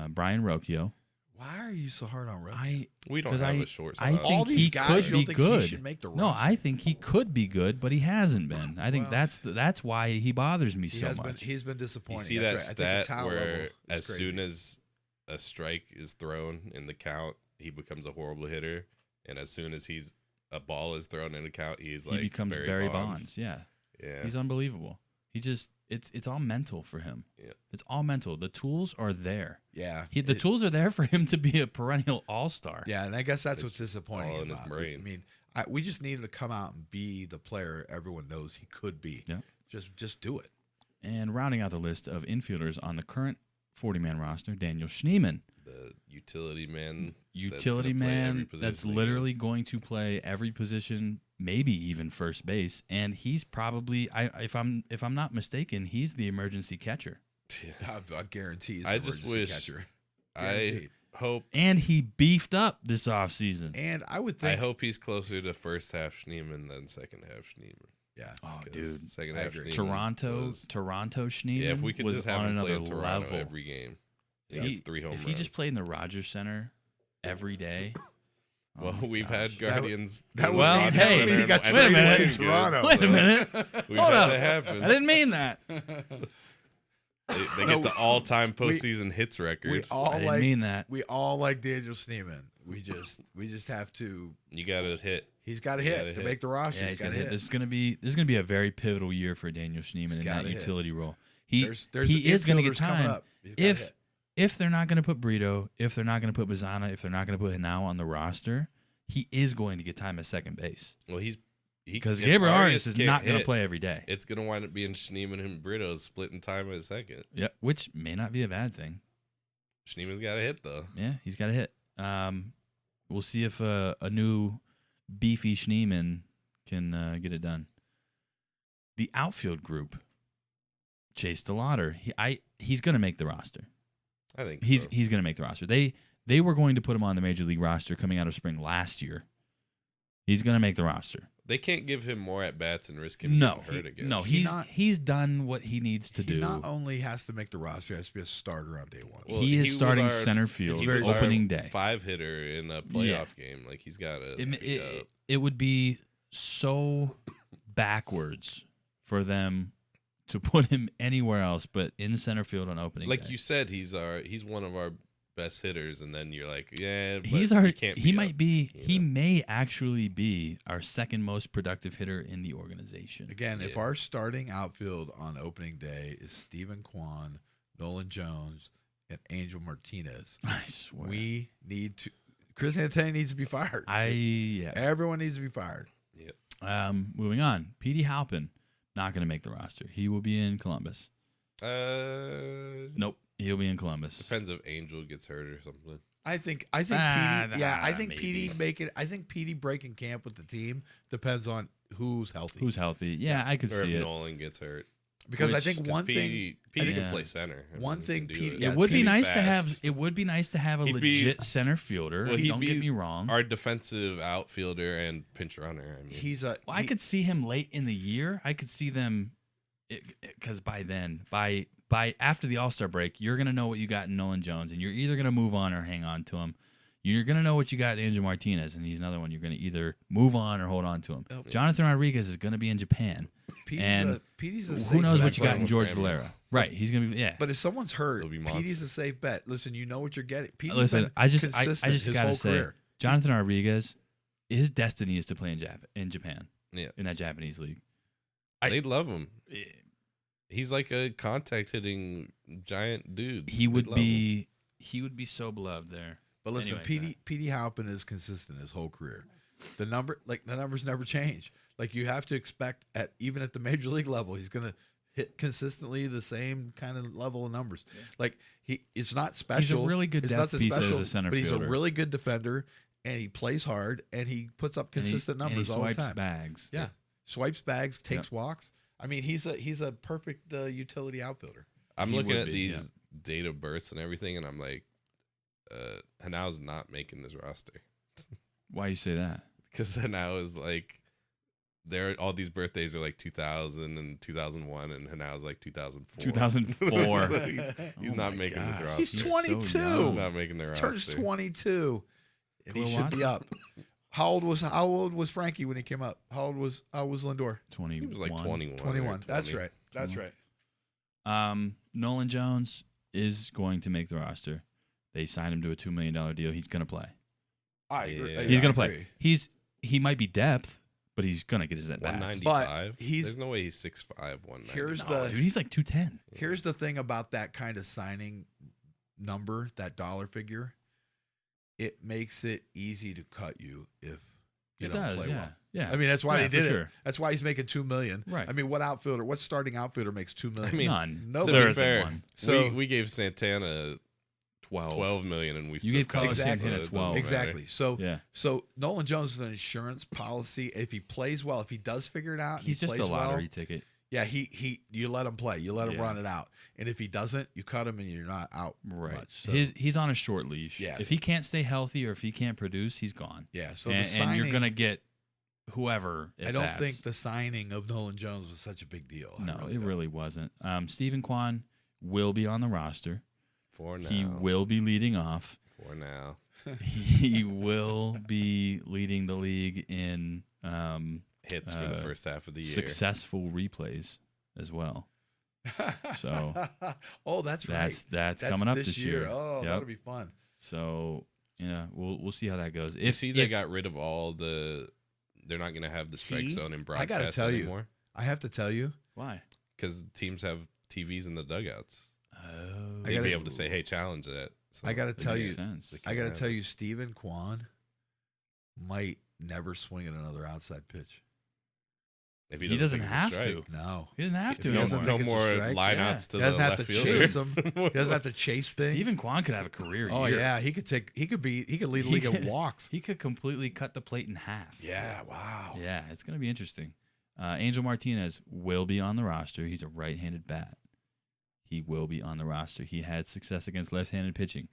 Brian Rocchio. Why are you so hard on Rocky? We don't 'cause have I- a short I stop. think All these he guys, could you don't be think good. he should make the No, roster? I think he could be good, but he hasn't been. I think Well, that's why he bothers me He so has been. much. He's been disappointing. You see that That's right. I think stat the talent where level is as crazy. soon as a strike is thrown in the count, he becomes a horrible hitter, and as soon as a ball is thrown in the count, he's like he becomes Barry Bonds. Yeah. Yeah, He's unbelievable. He just it's all mental for him. Yeah. It's all mental. The tools are there. Yeah, The tools are there for him to be a perennial all-star. Yeah, and I guess that's what's It's just disappointing all in his about brain. it. I mean, we just need him to come out and be the player everyone knows he could be. Yeah. Just do it. And rounding out the list of infielders on the current 40-man roster, Daniel Schneemann. the utility man. Utility that's gonna play every man position that's in the literally going to play every position, maybe even first base, and he's probably if I'm not mistaken, he's the emergency catcher. game. I guarantee he's I an just emergency wish- catcher. I Guaranteed. hope. And he beefed up this offseason. And I would I think. hope he's closer to first half Schneemann than second half Schneemann. Yeah. Oh, 'Cause dude. second I half agree. Schneemann Toronto Schneemann Yeah, if we could was just have on him play another in Toronto level. every game, he If gets 3 home if runs. he just played in the Rogers Center every day. Well, Oh, we've gosh. had Guardians. that in would the Well, Rogers hey, Center he got and wait a they've minute. been in good, Toronto. Wait a so minute. We've Hold had up. that happen. I didn't mean that. They get the all-time postseason hits record. We all I didn't like. mean that. We all like Daniel Schneemann. We just have to. You got to hit. He's got to You hit gotta to hit. make the roster. Yeah, he's he's got to gonna hit. This is gonna be a very pivotal year for Daniel Schneemann in that gotta hit. utility role. He There's he is gonna get infielders coming time up. He's gotta hit. if they're not gonna put Brito, if they're not gonna put Bazana, if they're not gonna put Hinao on the roster. He is going to get time at second base Well, because if Gabriel Arias is can't not going to hit, play every day. It's going to wind up being Schneemann and Brito splitting time at second. Yeah, which may not be a bad thing. Schneemann's got to hit though. Yeah, he's got to hit. We'll see if a new beefy Schneemann can get it done. The outfield group, Chase DeLauder, he's going to make the roster. I think He's so. going to make the roster. They were going to put him on the major league roster coming out of spring last year. He's going to make the roster. They can't give him more at bats and risk him No, getting hurt again. no, He he's done what he needs to He do. not only has to make the roster, he has to be a starter on day one. Well, he is was starting our- center field he was opening our day. 5-hitter in a playoff game. Like he's got to. It would be so backwards for them to put him anywhere else but in center field on opening Like day. you said, he's one of our best hitters, and then you're like, yeah, but He you know? may actually be our second most productive hitter in the organization. Again, if Yeah. our starting outfield on opening day is Stephen Kwan, Nolan Jones, and Angel Martinez, I swear. we need to. Chris Antoni needs to be fired. Everyone needs to be fired. Moving on. Petey Halpin, not going to make the roster. He will be in Columbus. Nope, he'll be in Columbus. Depends if Angel gets hurt or something. I think maybe. Petey breaking camp with the team depends on who's healthy. Who's healthy? Yeah, I could Or if see it. Nolan gets hurt. Because I think Because one Petey thing. can Yeah. play center. I mean, One he thing can do Petey- it. yeah, It would be Petey's nice to have. fast. It would be nice to have a He'd be- legit center fielder. Well, he'd Don't be get me wrong. Our defensive outfielder and pinch runner. I mean, He's a. I could see him late in the year. I could see them because by then, by after the All-Star break, you're gonna know what you got in Nolan Jones, and you're either gonna move on or hang on to him. You're gonna know what you got in Angel Martinez, and he's another one. You're gonna either move on or hold on to him. Jonathan Rodriguez is gonna be in Japan, and Petey's a who safe knows bet. what you got in with George Framber. Valera? Right, he's gonna be But if someone's hurt, It'll be Petey's months. a safe bet. Listen, you know what you're getting. Petey's Listen, been I just consistent gotta his whole say, career. Jonathan Rodriguez, his destiny is to play in Japan. Yeah. In that Japanese league. They'd love him. He's like a contact hitting giant dude. He would be so beloved there. But listen, Anyway, Petey Halpin is consistent his whole career. The numbers never change. Like you have to expect even at the major league level, he's going to hit consistently the same kind of level of numbers. Yeah. Like it's not special. He's a really good depth piece as a center but he's fielder. a really good defender, and he plays hard, and he puts up consistent numbers all the time. And he swipes bags. Yeah, swipes bags, takes walks. I mean, he's a perfect utility outfielder. I'm looking at these date of births and everything, and I'm like, Hanau's not making this roster. Why you say that? Because Hanau is like, all these birthdays are like 2000 and 2001, and Hanau's like 2004. 2004. He's not making this roster. He's 22. He's not making the roster. Turns 22, and he should be up. How old was Frankie when he came up? How old was Lindor? 21. He was like 21. 21. That's right. That's right. Nolan Jones is going to make the roster. They signed him to a $2 million deal. He's going to play. I agree. He's going to play. He might be depth, but he's going to get his at bats. 195. There's no way he's 6'5", 190. Dude, he's like 210. Here's the thing about that kind of signing number, that dollar figure. It makes it easy to cut you if you don't play well. Yeah. I mean, that's why he did it. Sure. That's why he's making $2 million. Right. I mean, what starting outfielder makes $2 million? I mean, none. No, to there be isn't fair, one. So we gave Santana 12 million, and we still gave Carlos Santana 12. Exactly. So Yeah. so Nolan Jones is an insurance policy. If he plays well, if he does figure it out, He's he just a plays lottery well, ticket. yeah, you let him play. You let him run it out. And if he doesn't, you cut him and you're not out Right. much. So, He's on a short leash. Yes. If he can't stay healthy or if he can't produce, he's gone. yeah, so And you're going to get whoever at I don't bats. think the signing of Nolan Jones was such a big deal. No, I it don't. really wasn't. Stephen Kwan will be on the roster. For now. He will be leading off. For now. He will be leading the league in Hits for the first half of the year. successful replays as well. So oh, that's right. That's coming up this year. Oh, Yep. that'll be fun. So we'll see how that goes. You see, they got rid of all the. They're not going to have the strike zone in broadcast I gotta tell anymore. you, I have to tell you, why. Because teams have TVs in the dugouts. Oh, They'd be able to say, "Hey, challenge that." So I got to tell you, sense. I got to tell you, Stephen Kwan might never swing at another outside pitch. if he doesn't think it's a have strike. to. No, He doesn't have to. He doesn't anymore. think No it's a more strike. lineouts to he the doesn't have left to fielder. chase him. He doesn't have to chase things. Stephen Kwan could have a career. Oh year. yeah, he could lead the league in walks. He could completely cut the plate in half. Yeah, wow. Yeah, it's going to be interesting. Angel Martinez will be on the roster. He's a right-handed bat. He will be on the roster. He had success against left-handed pitching.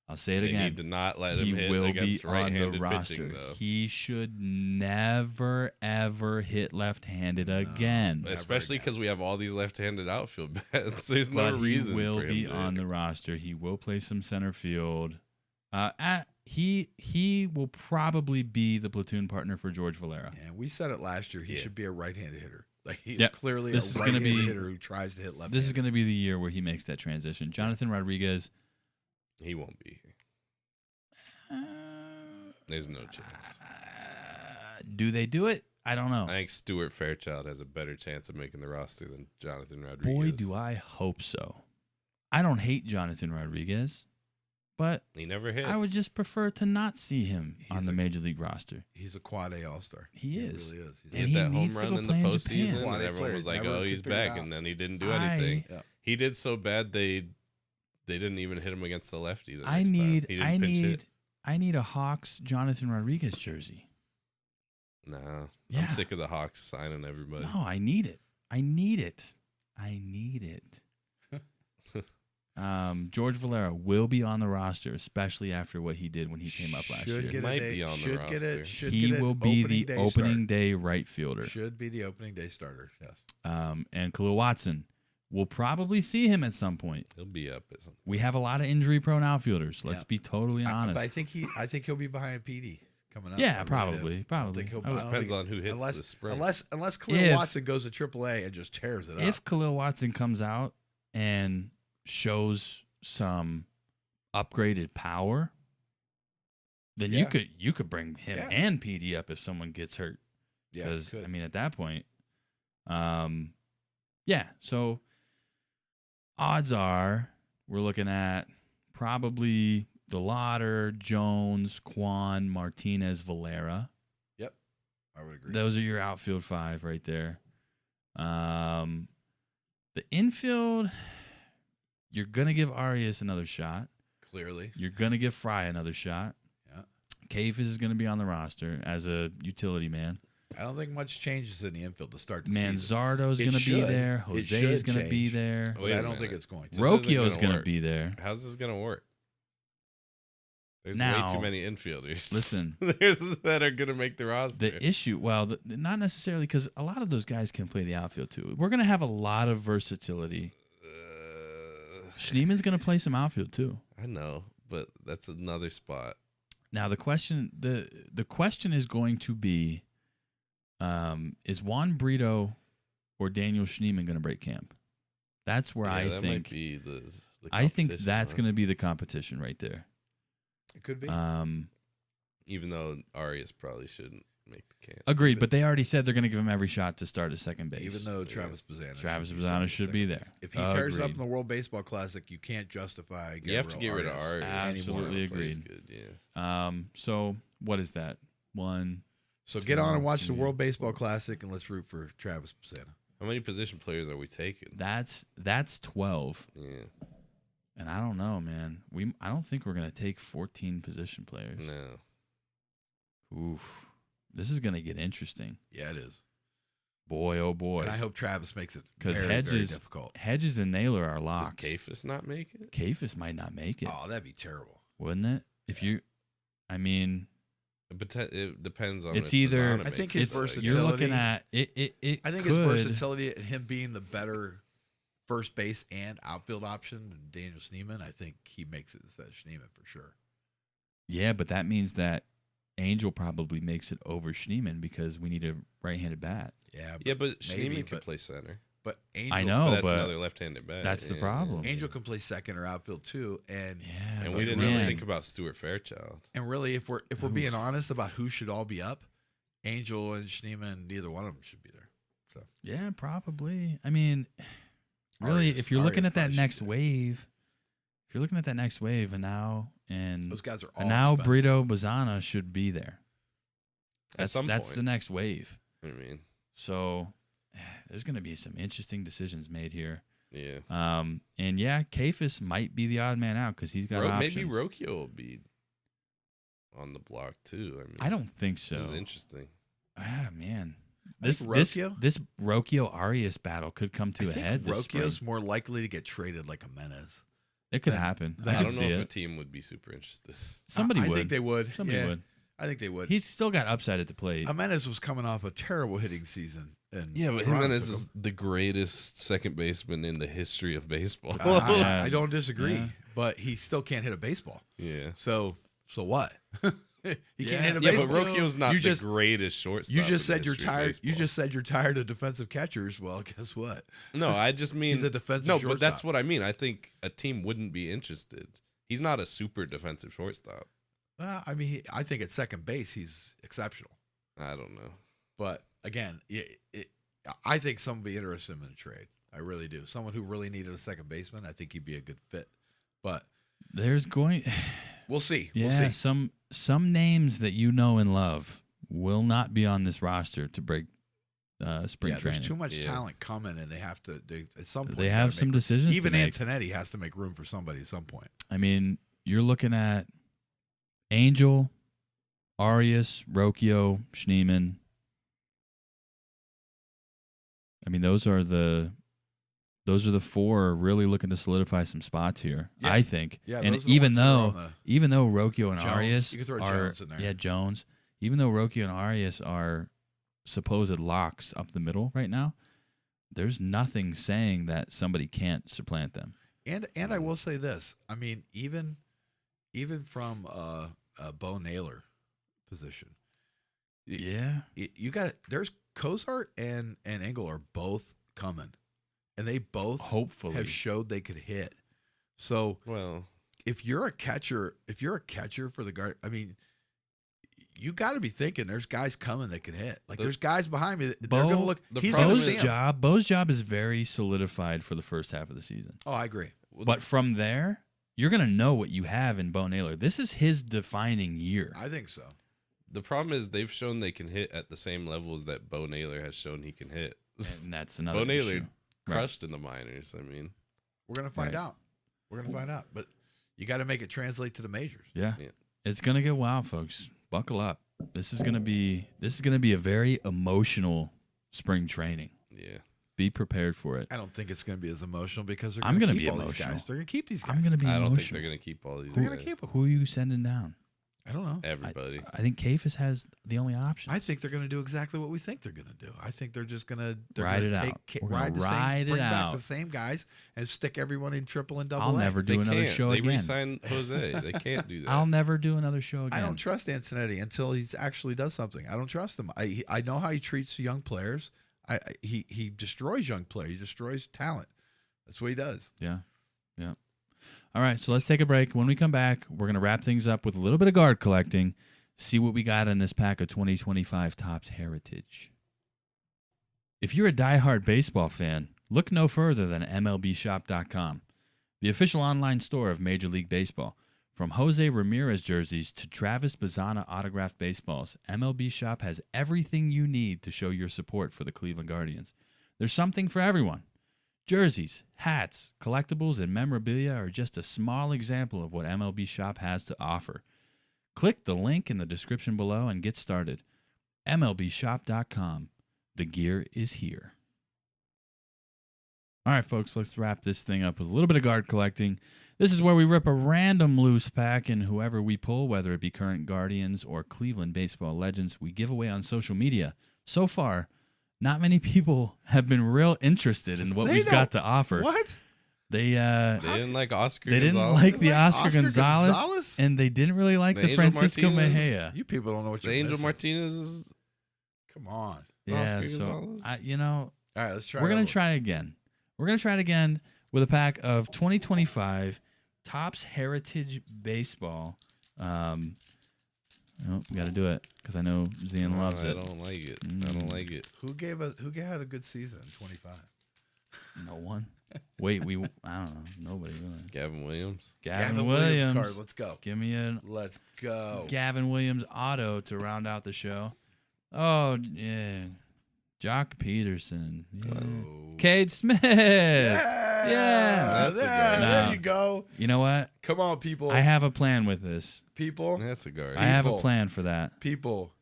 I'll say it They again. need to not let He him hit will be against on the right-handed roster. pitching, though. He should never, ever hit left-handed again. Especially because we have all these left-handed outfield bats. There's But no reason he will for him be to on the roster. He will play some center field. He will probably be the platoon partner for George Valera. And we said it last year. He should be a right-handed hitter. Like he's Yep. clearly This is a gonna right-handed be- hitter who tries to hit left. This is going to be the year where he makes that transition. Jonathan Rodriguez. He won't be here. There's no chance. Do they do it? I don't know. I think Stuart Fairchild has a better chance of making the roster than Jonathan Rodriguez. Boy, do I hope so. I don't hate Jonathan Rodriguez, but He never hits. I would just prefer to not see him on the Major League roster. He's a quad A All-Star. He is. Really is. He And hit that home needs to run go in the play in postseason, Japan. and Quad A everyone player, was like, never "Oh, could he's figure it back," out. and then he didn't do anything. Yeah. He did so bad they didn't even hit him against the lefty. The I next time. need He didn't pinch hit. I need a Hawks Jonathan Rodriguez jersey. No, Yeah. I'm sick of the Hawks signing everybody. No, I need it. I need it. George Valera will be on the roster, especially after what he did when he came up last Should year. get Might a day, be on the should roster. Get it. Should He get an will be the day opening start. day right fielder. Should be the opening day starter. Yes. And Khalil Watson, we'll probably see him at some point. He'll be up at some. We have a lot of injury-prone outfielders. Let's Yeah. be totally honest. But I think he'll be behind PD coming up. Yeah, I really probably, do. probably. I don't think I he'll, would- I don't Depends think- on who hits unless, this spring. Unless Khalil If- Watson goes to AAA and just tears it up. If Khalil Watson comes out and shows some upgraded power, then Yeah. you could bring him Yeah. and PD up if someone gets hurt. Yeah, Because good. I mean, at that point, yeah. So odds are we're looking at probably DeLauder, Jones, Quan, Martinez, Valera. Yep, I would agree. Those are your outfield 5 right there. The infield, you're gonna give Arias another shot. Clearly, You're gonna give Fry another shot. yeah. Kafis is gonna be on the roster as a utility man. I don't think much changes in the infield to start the season. Manzardo's It gonna be should. there. It Jose's should gonna be change. there. But Wait a I don't think minute. it's going to. This isn't Rocchio's gonna gonna work. be there. How's this gonna work? There's Now- way too many infielders. Listen. there's that are gonna make the roster. The issue, not necessarily because a lot of those guys can play the outfield too. We're gonna have a lot of versatility. Schneeman's gonna play some outfield too. I know, but that's another spot. Now the question is going to be, is Juan Brito or Daniel Schneeman going to break camp? That's where I that think might be the I think competition, that's huh? going to be the competition right there. It could be. Even though Arias probably shouldn't make the camp. Agreed, but they already said they're going to give him every shot to start at second base. Even though Travis Bazzana Should be there. If he tears it up in Agreed. the World Baseball Classic, you can't justify. You have to get rid of Arias. Absolutely He plays agreed. Good, yeah. So what is that? One. So get on and watch the World Baseball Classic, and let's root for Travis Bazzana. How many position players are we taking? That's 12. Yeah. And I don't know, man. I don't think we're gonna take 14 position players. No. Oof. This is gonna get interesting. Yeah, it is. Boy, oh boy. And I hope Travis makes it Because very, very Hedges, difficult. Hedges and Naylor are Does locks. Kafis not make it? Kafis might not make it, Oh, that'd be terrible. wouldn't it? I mean, It depends on. It's if either- Bazzana I think makes his it. versatility- you're looking at it. I think could, his versatility and him being the better first base and outfield option than Daniel Schneeman, I think he makes it instead of Schneeman for sure. Yeah, but that means that Angel probably makes it over Schneeman because we need a right-handed bat. Yeah, Yeah, but maybe, Schneeman can but- play center. But Angel, I know, But that's but another left-handed bat. that's the Yeah. problem. Angel can play second or outfield too, and Yeah, And but we didn't man, really think about Stuart Fairchild. and really, if we're being honest about who should all be up, Angel and Schneeman, neither one of them should be there. So Yeah, probably. I mean, really, Arias- if you're looking Arias at that probably next should be wave, and those guys are all and now expendable. Brito Bazzana should be there. That's some the point. next wave. I mean, So there's going to be some interesting decisions made here. yeah. And yeah, Kafis might be the odd man out because he's got options. Maybe Rocchio will be on the block too. I mean, I don't think so. This is interesting. Ah, man. I This think Rocchio? this Rocchio Arias battle could come to I a think head this Rocchio's spring. more likely to get traded like a Menace. It could happen. I I I can don't see know if a it. team would be super interested. Somebody I would. think they would. Somebody Yeah, would. I think they would. He's still got upside at the plate. Jimenez was coming off a terrible hitting season. And Yeah, but Toronto Jimenez took is the greatest second baseman in the history of baseball. him. Yeah. I don't disagree, Yeah. but he still can't hit a baseball. yeah. So what? He can't hit a Yeah, baseball. but Rocchio's not You the just- greatest shortstop. You just in the said you're history of tired. You baseball. just said you're tired of defensive catchers. Well, guess what? No, I just mean He's a defensive No, but that's shortstop. what I mean. I think a team wouldn't be interested. He's not a super defensive shortstop. Well, I mean, I think at second base he's exceptional. I don't know. But again, I think someone would be interested in a trade. I really do. Someone who really needed a second baseman, I think he'd be a good fit. But There's going, we'll see. yeah, We'll see. some names that you know and love will not be on this roster to break spring Yeah, training. there's too much Yeah. talent coming, and they have to. At some point, They gotta have some make- decisions Even to make. Antonetti has to make room for somebody at some point. I mean, you're looking at Angel, Arias, Rocchio, Schneeman. I mean, those are the four really looking to solidify some spots here. Yeah. I think. Yeah, and those are the even ones that are though on the- even though Rocchio and Jones. Arias You can throw are Jones in there. yeah Jones, even though Rocchio and Arias are supposed locks up the middle right now, there's nothing saying that somebody can't supplant them. And I will say this. I mean, even from a Bo Naylor position, Yeah. you got there's Cozart and Engel are both coming, and they both Hopefully. have showed they could hit. So Well, if you're a catcher for the guard, I mean, you got to be thinking there's guys coming that can hit. Like there's guys behind me that Bo, they're going to look. He's going to see him. Bo's job is very solidified for the first half of the season. Oh, I agree. But from there, you're going to know what you have in Bo Naylor. This is his defining year. I think so. The problem is they've shown they can hit at the same levels that Bo Naylor has shown he can hit. And that's another Bo Naylor issue. crushed in the minors. I mean, we're going to find out. We're going to find out. But you got to make it translate to the majors. Yeah. It's going to get wild, folks. Buckle up. This is going to be a very emotional spring training. Yeah. Be prepared for it. I don't think it's going to be as emotional because they're I'm going to be keep all these emotional. guys. They're going to keep these guys. I'm going to be I don't emotional. think they're going to keep all these They're guys. going to keep them. Who are you sending down? I don't know. Everybody. I think Kafis has the only option. I think they're going to do exactly what we think they're going to do. I think they're just going to Ride it out. We're gonna ride it bring back out. the same guys and stick everyone in triple and double. I'll A. never do another show They again. re-signed Jose. They can't do that. I'll never do another show again. I don't trust Antonetti until he actually does something. I don't trust him. I know how he treats young players. He destroys young players. He destroys talent. That's what he does. Yeah. Yeah. All right, so let's take a break. When we come back, we're going to wrap things up with a little bit of guard collecting, see what we got in this pack of 2025 Topps Heritage. If you're a diehard baseball fan, look no further than MLBShop.com, the official online store of Major League Baseball. From Jose Ramirez jerseys to Travis Bazzana autographed baseballs, MLB Shop has everything you need to show your support for the Cleveland Guardians. There's something for everyone. Jerseys, hats, collectibles, and memorabilia are just a small example of what MLB Shop has to offer. Click the link in the description below and get started. MLBShop.com. The gear is here. All right, folks, let's wrap this thing up with a little bit of guard collecting. This is where we rip a random loose pack, and whoever we pull, whether it be current Guardians or Cleveland baseball legends, we give away on social media. So far, not many people have been real interested in what we've got to offer. What? They didn't like Oscar They didn't Gonzalez. like the like Oscar Oscar Gonzalez, Gonzalez? and they didn't really like the Angel Francisco Martinez? Mejia. You people don't know what The you're Angel missing. Martinez is Come on. Yeah, Oscar so Gonzalez? All right, let's try. we're gonna over. try again. We're gonna try it again with a pack of 2025 Topps Heritage Baseball. We got to do it because I know Zian loves I it. don't like it. I don't like it. Who had a good season in 25? No one. Wait, I don't know. Nobody really. Gavin Williams. Gavin Williams. card. Let's go. Give me a Let's go. Gavin Williams auto to round out the show. Oh yeah, Jock Peterson. Yeah. Oh. Cade Smith. Yeah. That's a guard. There No. you go. You know what? Come on, people. I have a plan with this. People. That's a guard. I have a People. plan for that. People.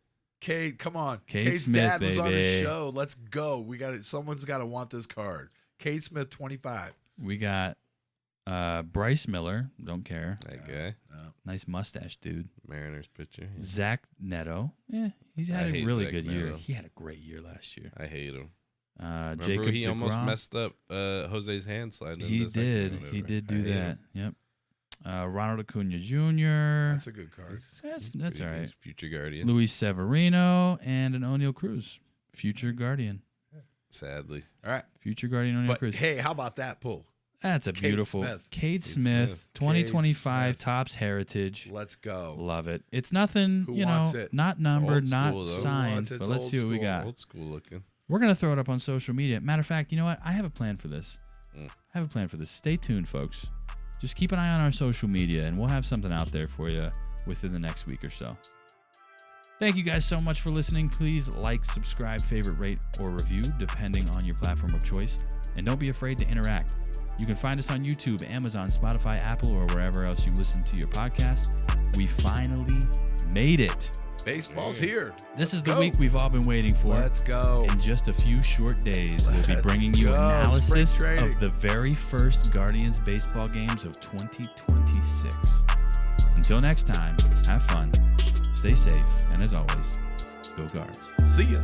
Cade, come on. Cade Cade's Smith, dad was on the baby. show. Let's go. We got it. Someone's got to want this card. Cade Smith, 25. We got Bryce Miller. Don't care. That guy. Nice mustache, dude. Mariners pitcher. Zach Neto. Yeah, he's I had a hate really Zach good year. Neto. He had a great year last year. I hate him. Remember Jacob he almost deGrom. messed up Jose's hand slide. He did. He did do that. Yep. Ronald Acuna Jr. That's a good card. That's all right. Future Guardian. Luis Severino and an O'Neal Cruz. Future Guardian. Sadly. All right. Future Guardian O'Neal But Cruz. hey, how about that pull? That's a Cade beautiful. Smith. Cade Smith, 2025 Cade Smith. Topps Heritage. Let's go. Love it. It's nothing, Who you know, wants it? not numbered, old not school, though. signed, Wants it? but It's let's old see what we school. got. Old school looking. We're going to throw it up on social media. Matter of fact, you know what? I have a plan for this. Mm. I have a plan for this. Stay tuned, folks. Just keep an eye on our social media, and we'll have something out there for you within the next week or so. Thank you guys so much for listening. Please like, subscribe, favorite, rate, or review, depending on your platform of choice. And don't be afraid to interact. You can find us on YouTube, Amazon, Spotify, Apple, or wherever else you listen to your podcast. We finally made it. Baseball's here. This is the go. week we've all been waiting for. Let's go. In just a few short days, we'll be Let's bringing you go. analysis Spring training. of the very first Guardians baseball games of 2026. Until next time, have fun, stay safe, and as always, go Guards. See ya.